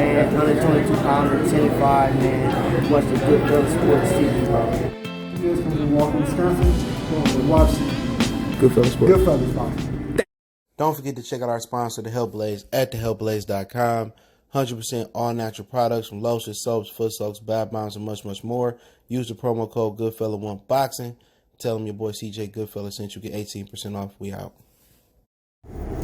man. 122 pounder, 10-5, man. Watch the Goodfellas Sports TV, bro. You guys come from Walker, Wisconsin. Watch Goodfellas Sports. Goodfellas boxing. Don't forget to check out our sponsor, The Health Blaze, at thehealthblaze.com. 100% all natural products from lotions, soaps, foot soaks, bath bombs, and much, much more. Use the promo code Goodfella1Boxing. Tell them your boy CJ Goodfella sent you. Get 18% off. We out.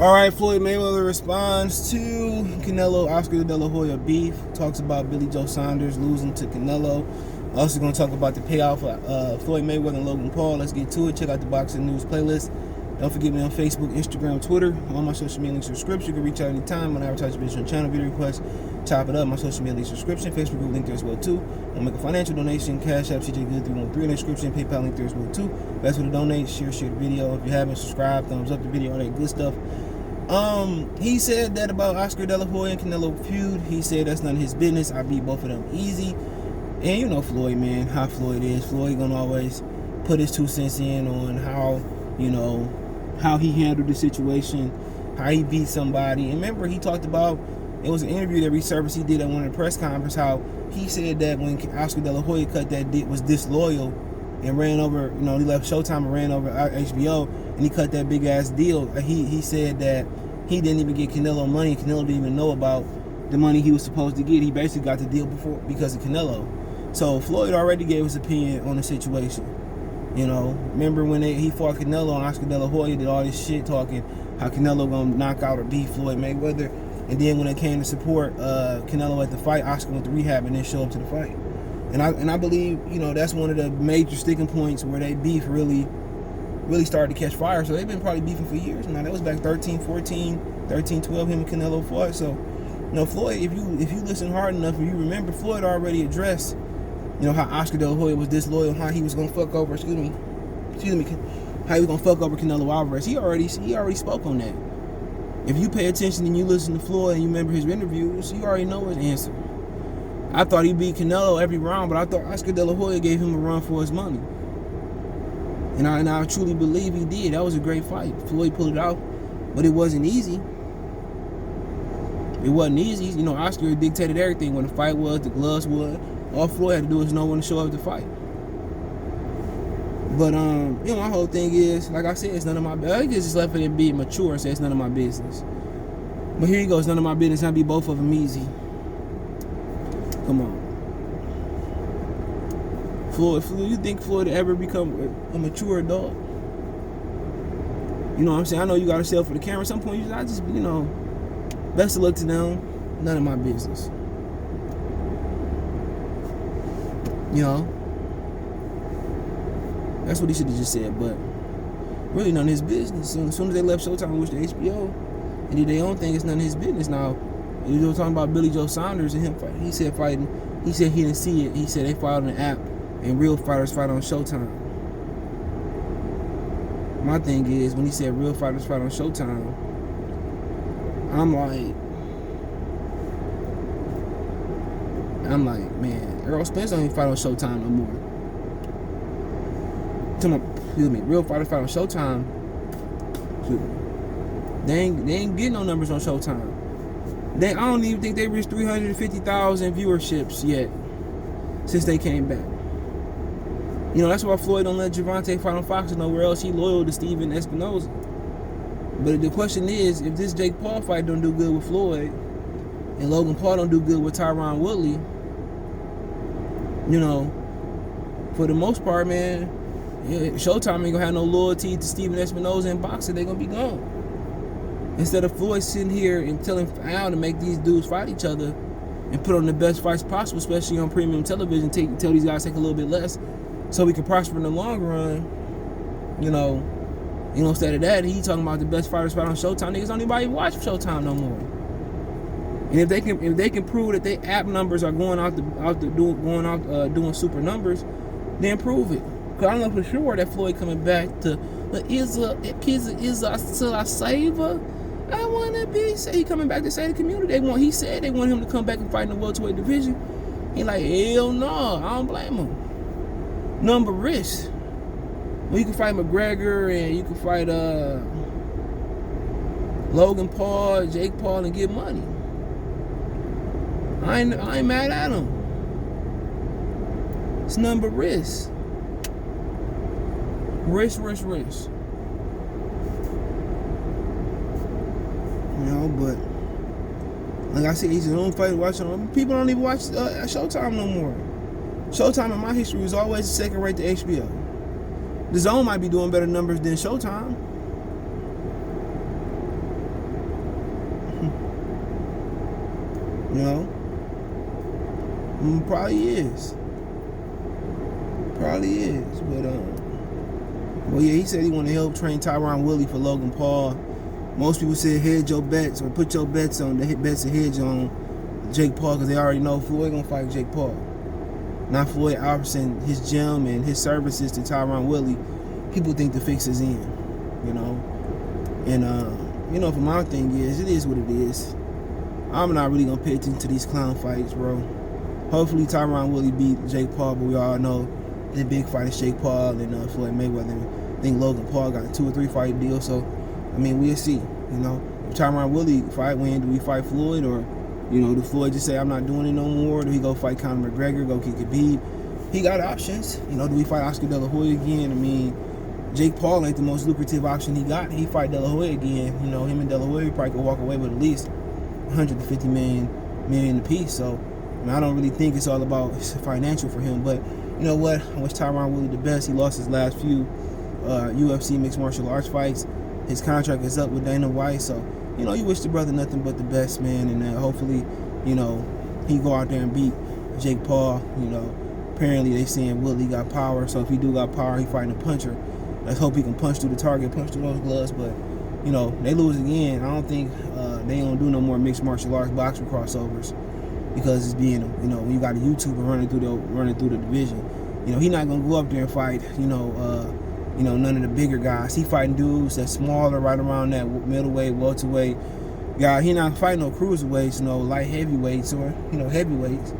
All right, Floyd Mayweather responds to Canelo, Oscar De La Hoya beef. Talks about Billy Joe Saunders losing to Canelo. Also going to talk about the payoff for Floyd Mayweather and Logan Paul. Let's get to it. Check out the Boxing News playlist. Don't forget me on Facebook, Instagram, Twitter. All my social media links are subscription. You can reach out anytime when I advertise your video on channel, video requests. Chop it up. My social media links subscription. Facebook group link there as well too. I'll make a financial donation. Cash App, CJ Good 313 in the description. PayPal link there as well too. Best way to donate. Share the video. If you haven't subscribed, thumbs up the video, all that good stuff. He said that about Oscar De La Hoya and Canelo feud. He said that's none of his business. I beat both of them easy. And you know Floyd, man, how Floyd is. Floyd gonna always put his 2 cents in on how, you know, how he handled the situation, how he beat somebody. And remember, he talked about, it was an interview that resurfaced he did at one of the press conferences, how he said that when Oscar De La Hoya cut that dick was disloyal and ran over, you know, he left Showtime and ran over HBO, and he cut that big ass deal. He said that he didn't even get Canelo money. Canelo didn't even know about the money he was supposed to get. He basically got the deal before because of Canelo. So Floyd already gave his opinion on the situation. You know, remember when he fought Canelo and Oscar De La Hoya did all this shit talking how Canelo gonna knock out or beat Floyd Mayweather, and then when it came to support Canelo at the fight, Oscar went to rehab and then showed up to the fight. And I believe, you know, that's one of the major sticking points where they beef really started to catch fire. So they've been probably beefing for years now. That was back 13, 12 him and Canelo fought. So, you know, Floyd, if you listen hard enough and you remember, Floyd already addressed, you know, how Oscar De La Hoya was disloyal, how he was gonna fuck over, how he was gonna fuck over Canelo Alvarez. He already spoke on that. If you pay attention and you listen to Floyd and you remember his interviews, you already know his answer. I thought he beat Canelo every round, but I thought Oscar De La Hoya gave him a run for his money. And I truly believe he did. That was a great fight. Floyd pulled it out, but it wasn't easy. It wasn't easy. You know, Oscar dictated everything, when the fight was, the gloves was. All Floyd had to do is know when to show up to fight. But, you know, my whole thing is, like I said, it's none of my business. I just left it and be mature and say it's none of my business. But here you go, it's none of my business. I'll be both of them easy. Come on. Floyd, you think Floyd will ever become a mature adult? You know what I'm saying? I know you got to sell for the camera. At some point, I just, you know, best of luck to them. None of my business. You know, that's what he should have just said, but really none of his business. As soon as they left Showtime and went to HBO and did their own thing, it's none of his business. Now, you were talking about Billy Joe Saunders and him fighting. He said he didn't see it. He said they fight on the app and real fighters fight on Showtime. My thing is, when he said real fighters fight on Showtime, I'm like, man, Errol Spence don't even fight on Showtime no more. Real fighters fight on Showtime. They ain't getting no numbers on Showtime. I don't even think they reached 350,000 viewerships yet since they came back. You know, that's why Floyd don't let Gervonta fight on Fox or nowhere else. He loyal to Steven Espinoza. But the question is, if this Jake Paul fight don't do good with Floyd, and Logan Paul don't do good with Tyron Woodley, you know, for the most part, man, Showtime ain't gonna have no loyalty to Steven Espinoza in boxing. They gonna be gone. Instead of Floyd sitting here and telling Al to make these dudes fight each other and put on the best fights possible, especially on premium television, tell these guys to take a little bit less so we can prosper in the long run, you know, instead of that, he talking about the best fighters fight on Showtime. Niggas don't even watch Showtime no more. And if they can prove that their app numbers are going out doing super numbers, then prove it. Cause I know for sure that Floyd coming back to is a saver. I wanna be. He coming back to save the community. He said they want him to come back and fight in the welterweight division. He like, hell no, I don't blame him. Number risk. Well, you can fight McGregor and you can fight Logan Paul, Jake Paul, and get money. I ain't mad at him. It's nothing but risk. Risk. You know, but like I said, he's the only fight watching. People don't even watch Showtime no more. Showtime in my history was always the second rate to HBO. The Zone might be doing better numbers than Showtime. You know? Probably is. But well, yeah, he said he wanted to help train Tyron Woodley for Logan Paul. Most people said hedge your bets or put your bets on the bets and hedge on Jake Paul because they already know Floyd gonna fight Jake Paul. Not Floyd Albertson, his gym and his services to Tyron Woodley. People think the fix is in, you know. And you know, for my thing is, it is what it is. I'm not really gonna pay attention to these clown fights, bro. Hopefully Tyron Woodley beat Jake Paul, but we all know the big fight is Jake Paul and Floyd Mayweather. I think Logan Paul got a 2 or 3 fight deal, so I mean we'll see. You know, if Tyron Woodley fight, when do we fight Floyd, or you know, do Floyd just say I'm not doing it no more? Do he go fight Conor McGregor, go kick Khabib? He got options. You know, do we fight Oscar De La Hoya again? I mean, Jake Paul ain't the most lucrative option he got. He fight De La Hoya again. You know, him and De La Hoya probably could walk away with at least $150 million apiece. So I mean, I don't really think it's all about financial for him. But you know what? I wish Tyron Woodley the best. He lost his last few UFC mixed martial arts fights. His contract is up with Dana White, so you know you wish the brother nothing but the best, man. And hopefully, you know, he go out there and beat Jake Paul. You know, apparently they saying Woodley got power, so if he do got power, he fighting a puncher. Let's hope he can punch through the target, punch through those gloves. But you know, they lose again. I don't think they don't do no more mixed martial arts boxing crossovers because it's being, you know, when you got a YouTuber running through the division. You know, he not gonna go up there and fight. You know, none of the bigger guys. He fighting dudes that's smaller, right around that middleweight, welterweight. Yeah, he not fighting no cruiserweights, no light heavyweights or heavyweights.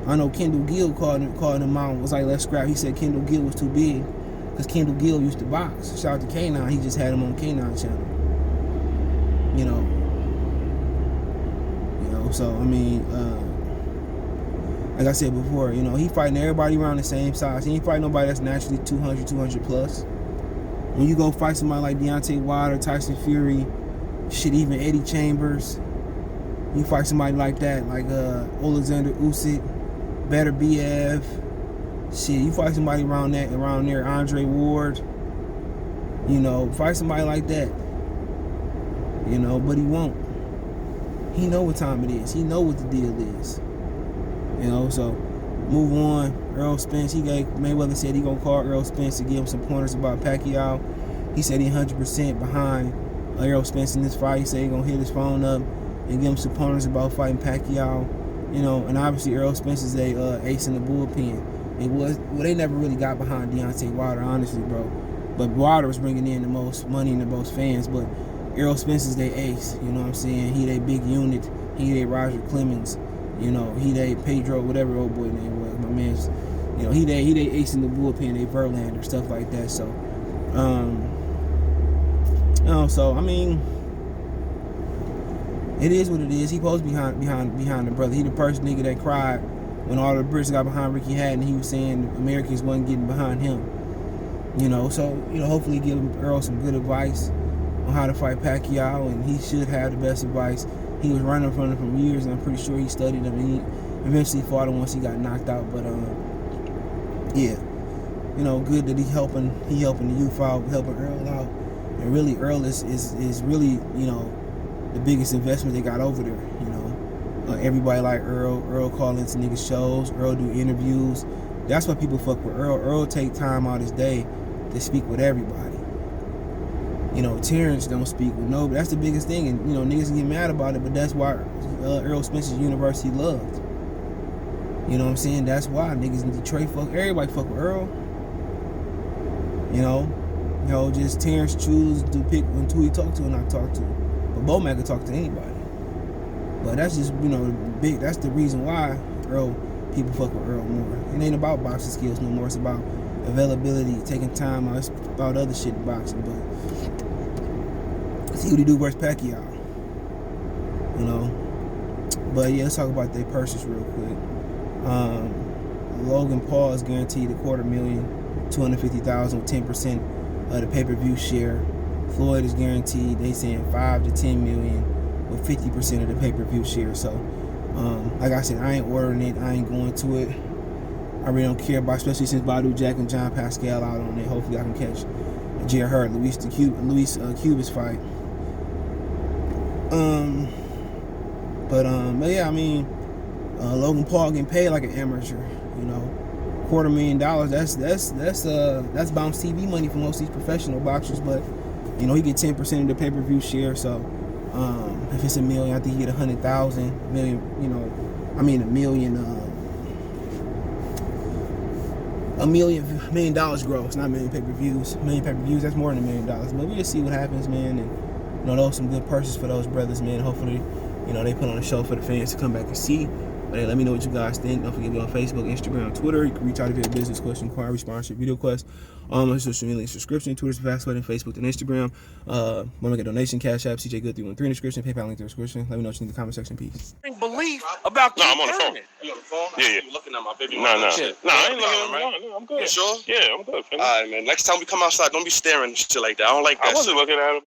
I know Kendall Gill called him out. Was like, let's scrap. He said Kendall Gill was too big because Kendall Gill used to box. Shout out to K9. He just had him on K9 channel. You know. So I mean, like I said before, you know, he fighting everybody around the same size. He ain't fighting nobody that's naturally 200 plus. When you go fight somebody like Deontay Wilder, Tyson Fury, shit, even Eddie Chambers, you fight somebody like that, like Alexander Usyk, Better BF, shit, you fight somebody around there, Andre Ward, you know, fight somebody like that, you know, but he won't. He know what time it is. He know what the deal is. You know, so move on. Errol Spence, Mayweather said he gonna call Errol Spence to give him some pointers about Pacquiao. He said he 100% behind Errol Spence in this fight. He said he gonna hit his phone up and give him some pointers about fighting Pacquiao. You know, and obviously Errol Spence is a ace in the bullpen. They never really got behind Deontay Wilder, honestly, bro. But Wilder was bringing in the most money and the most fans. But Errol Spence is their ace. You know what I'm saying? He their big unit. He their Roger Clemens. You know, he they Pedro, whatever old boy name was, my man's, you know, he they ace in the bullpen, they Verlander, stuff like that. So, you know, so I mean, it is what it is. He posed behind the brother. He the first nigga that cried when all the Brits got behind Ricky Hatton. He was saying Americans wasn't getting behind him. You know, so you know, hopefully give Earl some good advice on how to fight Pacquiao, and he should have the best advice. He was running from him for years, and I'm pretty sure he studied him, and he eventually fought him once he got knocked out. But yeah, you know, good that he helping the youth out, helping Earl out, and really Earl is really, you know, the biggest investment they got over there. You know, everybody like Earl call into niggas shows, Earl do interviews. That's why people fuck with Earl. Earl take time out his day to speak with everybody. You know, Terrence don't speak with nobody. That's the biggest thing, and you know, niggas get mad about it, but that's why Errol Spence's university loved. You know what I'm saying? That's why niggas in Detroit everybody fuck with Earl. You know, just Terrence choose to pick who he talk to and not talk to. But Bowman can talk to anybody. But that's just, you know, that's the reason why people fuck with Earl more. It ain't about boxing skills no more. It's about availability, taking time out. It's about other shit in boxing, but see what he do versus Pacquiao. You know, But yeah, let's talk about their purses real quick. Logan Paul is guaranteed $250,000 with 10% of the pay-per-view share. Floyd is guaranteed, they saying $5 to $10 million with 50% of the pay-per-view share. So, like I said, I ain't ordering it. I ain't going to it. I really don't care about, especially since Badu Jack and John Pascal out on it. Hopefully, I can catch Jared Hurt, Luis Cubas fight. But yeah, I mean, Logan Paul getting paid like an amateur. You know, $250,000. That's bounce TV money for most of these professional boxers. But you know, he get 10% of the pay-per-view share. So if it's $1 million, I think he get $100,000 million. You know, I mean $1 million. $1 million gross, not $1 million pay-per-views. $1 million pay-per-views, that's more than $1 million. But we'll just see what happens, man. And you know, those some good purses for those brothers, man. Hopefully, you know, they put on a show for the fans to come back and see. But hey, let me know what you guys think. Don't forget to be on Facebook, Instagram, Twitter. You can reach out if you have a business question, inquiry, sponsorship, video quest. All my social media subscription. Twitter's the fast way, Facebook and Instagram. Want to make a donation, Cash App, CJ Good 313 in the description, PayPal link in the description. Let me know what you think in the comment section. Peace. Belief about I'm on the phone. You on the phone? Yeah. You looking at my baby? No, I ain't looking at right? No, I'm good. You sure? Yeah, I'm good. All right, man. Next time we come outside, don't be staring and shit like that. I don't like that. I wasn't looking at him.